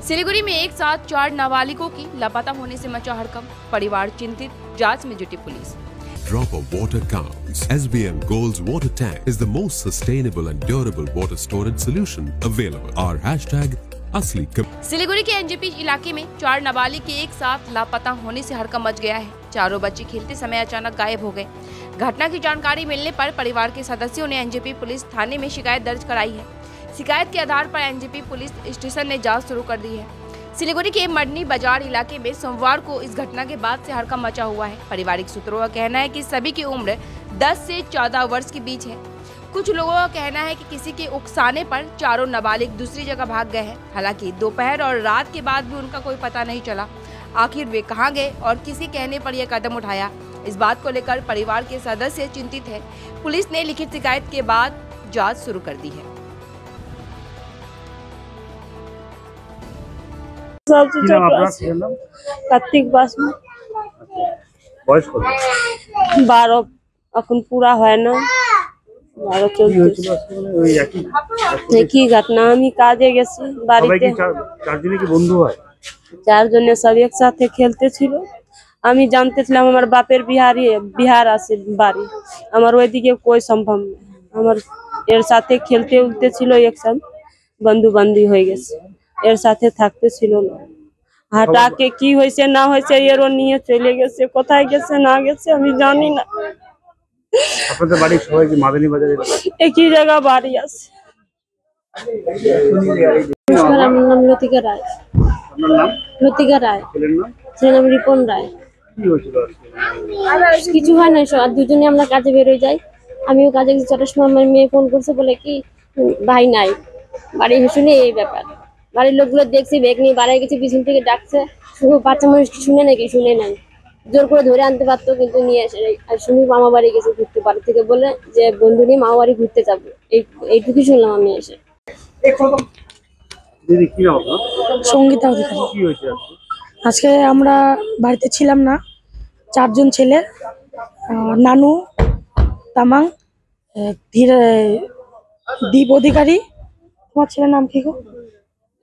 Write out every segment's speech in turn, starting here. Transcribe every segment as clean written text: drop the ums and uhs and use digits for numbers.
सिलीगुड़ी में एक साथ 4 नाबालिगों की लापता होने से मचा हड़कंप, परिवार चिंतित, जांच में जुटी police. Drop of water counts. SBM Gold's water tank is the most sustainable and durable water storage solution available. Our hashtag असली। सिलीगुड़ी के एनजेपी इलाके में 4 नाबालिग के एक साथ लापता होने से हड़कंप मच गया है। चारों बच्चे खेलते समय अचानक गायब हो गए। घटना की जानकारी मिलने पर परिवार के सदस्यों ने एनजेपी पुलिस थाने में शिकायत दर्ज कराई है। शिकायत के आधार पर एनजेपी पुलिस स्टेशन ने जांच शुरू कर दी है। सिलीगुड़ी के मडनी बाजार इलाके में सोमवार को इस घटना के बाद से हड़कंप मचा हुआ है। पारिवारिक सूत्रों का कहना है कि सभी की उम्र 10 से 14 वर्ष के बीच है। कुछ लोगों का कहना है कि किसी के उकसाने पर चारों नाबालिग दूसरी जगह भाग गए हैं। हालांकि दोपहर और रात के बाद भी उनका कोई पता नहीं चला। आखिर वे कहां गए और किसी कहने पर यह कदम उठाया, इस बात को लेकर परिवार के सदस्य चिंतित है। पुलिस ने लिखित शिकायत के बाद जांच शुरू कर दी है। कार्तिक बास में 12 এখন পুরা হয় না 12 কি ঘটনা। আমি কাজে গেছি, বাড়িতে চারজনে কি বন্ধু হয়? চারজনে সব একসাথে খেলতে ছিল। আমি জানতেছিলাম আমার বাপের বিহার আছে বাড়ি, আমার ওইদিকে কোই সম্ভব নেই। আমার এর সাথে খেলতে উঠতে ছিল, একসাথে বন্ধু বান্ধবী হয়ে গেছে, এর সাথে থাকতে ছিল না। হাটাকে কি হয়েছে না হয়েছে এরও নিয়ে চলে গেছে, কোথায় গেছে না গেছে আমি জানি না। আপনাদের বাড়ির সবাই কি মাদানী বাজারে একই জায়গা বাড়ি আছে। আমার নাম লতিকা রায়। আপনার নাম? লতিকা রায়। ছেলের নাম? ছেলের নাম রিপন রায়। কি হয়েছিল? কিছু হয় না, দুজনে আমরা কাজে বের হয়ে যাই। আমিও কাজে গেছি, 4টার সময় আমার মেয়ে ফোন করছে, বলে কি ভাই নাই বাড়ি, শুনে এই ব্যাপার। বাড়ির লোকগুলো দেখছি ব্যাগ নিয়ে বাড়ি গেছে, পিছন থেকে ডাকছে, শুধু বাচ্চা মানুষ শুনে নাকি শুনে নাই, জোর করে ধরে আনতে পারতো কিন্তু নিয়ে এসে। আর শুনি মামা বাড়ি গেছে ঘুরতে, বাড়ি থেকে বলে যে বন্ধু নিয়ে মামা বাড়ি ঘুরতে যাবো, এইটুকুই শুনলাম আমি এসে। সঙ্গীতা অধিকারী। কি হয়েছে আজকে আমরা বাড়িতে ছিলাম না, 4 জন ছেলে, নানু তামাং, দীপ অধিকারী, তোমার ছেলের নাম কি গো?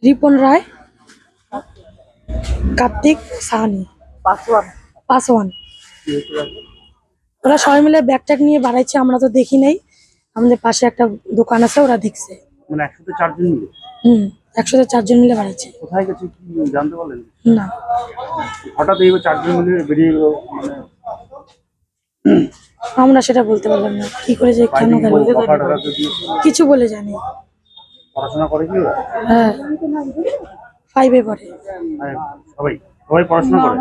রিপন রায়, কার্তিক সাহানি, পাসওয়ান। ওরা সবাই মিলে ব্যাগ ট্যাগ নিয়ে বাড়াইছে, আমরা তো দেখি নাই। আমাদের পাশে একটা দোকান আছে, ওরা দেখছে। মানে একসাথে 4 জন মিলে? একসাথে 4 জন মিলে বাড়াইছে। কোথায় গেছে কি জানতে পারলেন না? হঠাৎ এই 4 জন মিলে বেরিয়ে গেল, মানে আমরা সেটা বলতে পারলাম না, কি করে যে কেন গেল কিছু বলে জানি। পড়াশোনা করে কি? হ্যাঁ, 5 এ পড়ে। সবাই পড়াশোনা করে।